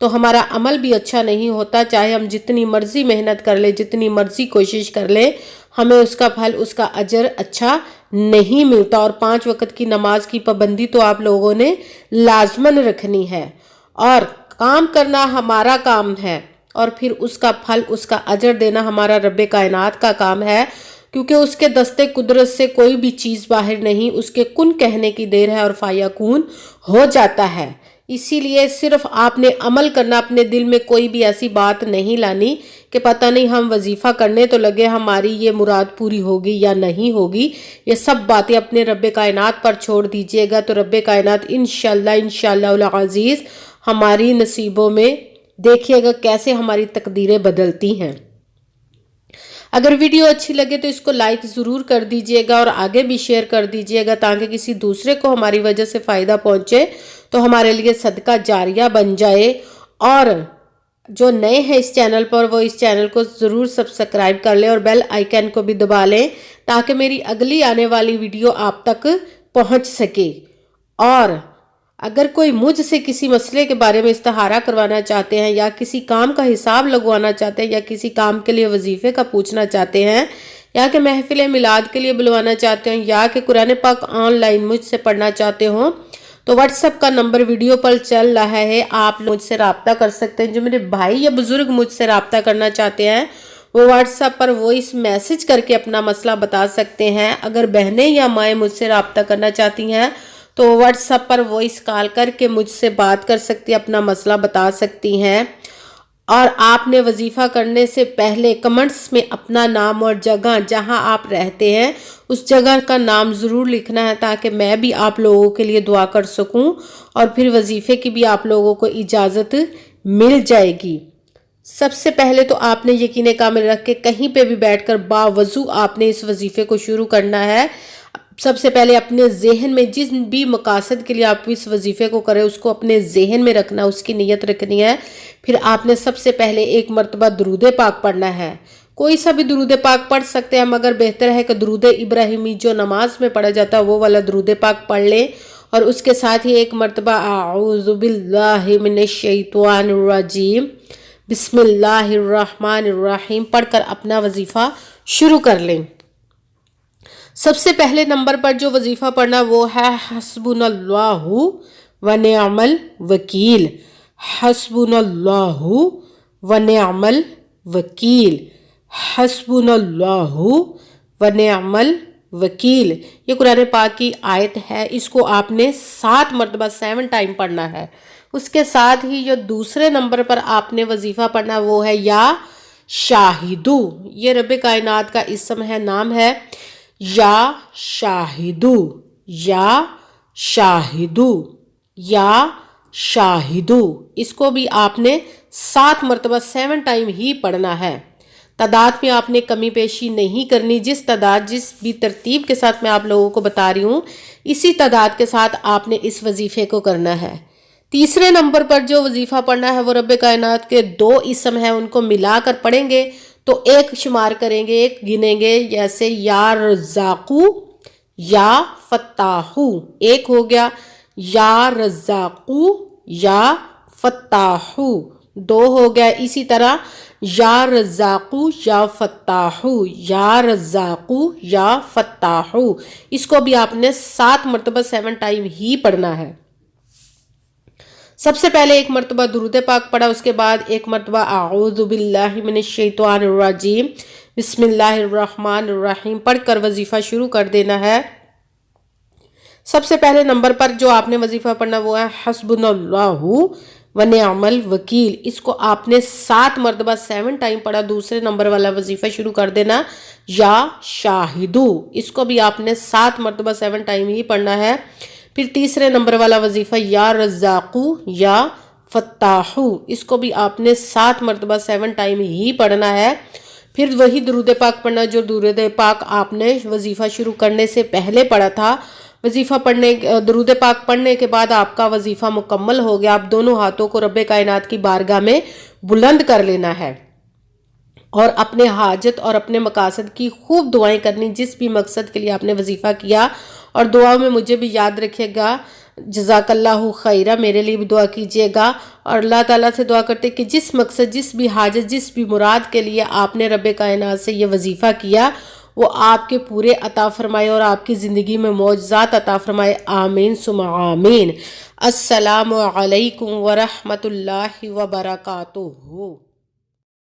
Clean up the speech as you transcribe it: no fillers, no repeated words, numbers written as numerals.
تو ہمارا عمل بھی اچھا نہیں ہوتا. چاہے ہم جتنی مرضی محنت کر لیں، جتنی مرضی کوشش کر لیں، ہمیں اس کا پھل، اس کا اجر اچھا نہیں ملتا. اور 5 وقت کی نماز کی پابندی تو آپ لوگوں نے لازماً رکھنی ہے، اور کام کرنا ہمارا کام ہے، اور پھر اس کا پھل، اس کا اجر دینا ہمارا رب کائنات کا کام ہے. کیونکہ اس کے دستے قدرت سے کوئی بھی چیز باہر نہیں، اس کے کن کہنے کی دیر ہے اور فیکون ہو جاتا ہے. اسی لیے صرف آپ نے عمل کرنا، اپنے دل میں کوئی بھی ایسی بات نہیں لانی کہ پتہ نہیں ہم وظیفہ کرنے تو لگے، ہماری یہ مراد پوری ہوگی یا نہیں ہوگی. یہ سب باتیں اپنے رب کائنات پر چھوڑ دیجئے گا، تو رب کائنات انشاءاللہ العزیز ہماری نصیبوں میں دیکھیے گا کیسے ہماری تقدیریں بدلتی ہیں. اگر ویڈیو اچھی لگے تو اس کو لائک ضرور کر دیجئے گا، اور آگے بھی شیئر کر دیجئے گا تاکہ کسی دوسرے کو ہماری وجہ سے فائدہ پہنچے، تو ہمارے لیے صدقہ جاریہ بن جائے. اور جو نئے ہیں اس چینل پر، وہ اس چینل کو ضرور سبسکرائب کر لیں اور بیل آئیکن کو بھی دبا لیں تاکہ میری اگلی آنے والی ویڈیو آپ تک پہنچ سکے. اور اگر کوئی مجھ سے کسی مسئلے کے بارے میں استخارہ کروانا چاہتے ہیں، یا کسی کام کا حساب لگوانا چاہتے ہیں، یا کسی کام کے لیے وظیفے کا پوچھنا چاہتے ہیں، یا کہ محفل میلاد کے لیے بلوانا چاہتے ہیں، یا کہ قرآن پاک آن لائن مجھ سے پڑھنا چاہتے ہوں، تو واٹس ایپ کا نمبر ویڈیو پر چل رہا ہے، آپ مجھ سے رابطہ کر سکتے ہیں. جو میرے بھائی یا بزرگ مجھ سے رابطہ کرنا چاہتے ہیں، وہ واٹس ایپ پر وائس میسج کر کے اپنا مسئلہ بتا سکتے ہیں. اگر بہنیں یا مائیں مجھ سے رابطہ کرنا چاہتی ہیں تو واٹس ایپ پر وائس کال کر کے مجھ سے بات کر سکتی، اپنا مسئلہ بتا سکتی ہیں. اور آپ نے وظیفہ کرنے سے پہلے کمنٹس میں اپنا نام اور جگہ جہاں آپ رہتے ہیں اس جگہ کا نام ضرور لکھنا ہے، تاکہ میں بھی آپ لوگوں کے لیے دعا کر سکوں، اور پھر وظیفے کی بھی آپ لوگوں کو اجازت مل جائے گی. سب سے پہلے تو آپ نے یقین کامل رکھ کے کہیں پہ بھی بیٹھ کر باوضو آپ نے اس وظیفے کو شروع کرنا ہے. سب سے پہلے اپنے ذہن میں جس بھی مقاصد کے لیے آپ اس وظیفے کو کریں اس کو اپنے ذہن میں رکھنا، اس کی نیت رکھنی ہے. پھر آپ نے سب سے پہلے ایک مرتبہ درود پاک پڑھنا ہے. کوئی سا بھی درود پاک پڑھ سکتے ہیں، مگر بہتر ہے کہ درود ابراہیمی جو نماز میں پڑھا جاتا ہے وہ والا درود پاک پڑھ لیں، اور اس کے ساتھ ہی ایک مرتبہ اعوذ باللہ من الشیطان الرجیم بسم اللہ الرحمن الرحیم پڑھ کر اپنا وظیفہ شروع کر لیں. سب سے پہلے نمبر پر جو وظیفہ پڑھنا وہ ہے حسبنا اللہ ونعم الوکیل. حسبنا اللہ ونعم الوکیل. حسبنا اللہ ونعم الوکیل. یہ قرآن پاک کی آیت ہے، اس کو آپ نے 7 مرتبہ 7 ٹائم پڑھنا ہے. اس کے ساتھ ہی جو دوسرے نمبر پر آپ نے وظیفہ پڑھنا وہ ہے یا شاہدو. یہ رب کائنات کا اسم ہے، نام ہے یا شاہدو. یا شاہدو. یا شاہدو. اس کو بھی آپ نے 7 مرتبہ 7 ٹائم ہی پڑھنا ہے. تعداد میں آپ نے کمی پیشی نہیں کرنی. جس تعداد، جس بھی ترتیب کے ساتھ میں آپ لوگوں کو بتا رہی ہوں، اسی تعداد کے ساتھ آپ نے اس وظیفے کو کرنا ہے. تیسرے نمبر پر جو وظیفہ پڑھنا ہے وہ رب کائنات کے 2 اسم ہیں، ان کو ملا کر پڑھیں گے تو ایک شمار کریں گے، ایک گنیں گے. جیسے یا رزاقو یا فتاحو، ایک ہو گیا. یا رزاقو یا فتاحو، 2 ہو گیا. اسی طرح یا رزاقو یا فتاحو، یا رزاقو یا فتاحو. اس کو بھی آپ نے 7 مرتبہ 7 ٹائم ہی پڑھنا ہے. سب سے پہلے ایک مرتبہ درود پاک پڑھا، اس کے بعد ایک مرتبہ اعوذ باللہ من الشیطان الرجیم بسم اللہ الرحمن الرحیم پڑھ کر وظیفہ شروع کر دینا ہے. سب سے پہلے نمبر پر جو آپ نے وظیفہ پڑھنا وہ ہے حسبنا اللہ ونعم الوکیل. اس کو آپ نے 7 مرتبہ 7 ٹائم پڑھا. دوسرے نمبر والا وظیفہ شروع کر دینا یا شاہدو. اس کو بھی آپ نے 7 مرتبہ 7 ٹائم ہی پڑھنا ہے. پھر تیسرے نمبر والا وظیفہ یا رزاقو یا فتاحو. اس کو بھی آپ نے 7 مرتبہ 7 ٹائم ہی پڑھنا ہے. پھر وہی درود پاک پڑھنا جو درود پاک آپ نے وظیفہ شروع کرنے سے پہلے پڑھا تھا. وظیفہ پڑھنے، درود پاک پڑھنے کے بعد آپ کا وظیفہ مکمل ہو گیا. آپ دونوں ہاتھوں کو رب کائنات کی بارگاہ میں بلند کر لینا ہے اور اپنے حاجت اور اپنے مقاصد کی خوب دعائیں کرنی، جس بھی مقصد کے لیے آپ نے وظیفہ کیا. اور دعاؤں میں مجھے بھی یاد رکھے گا جزاک اللہ خیرہ، میرے لیے بھی دعا کیجیے گا، اور اللہ تعالیٰ سے دعا کرتے کہ جس مقصد، جس بھی حاجت، جس بھی مراد کے لیے آپ نے رب کائنات سے یہ وظیفہ کیا وہ آپ کے پورے عطا فرمائے اور آپ کی زندگی میں معجزات عطا فرمائے، آمین ثم آمین۔ السلام علیکم ورحمۃ اللہ وبرکاتہ۔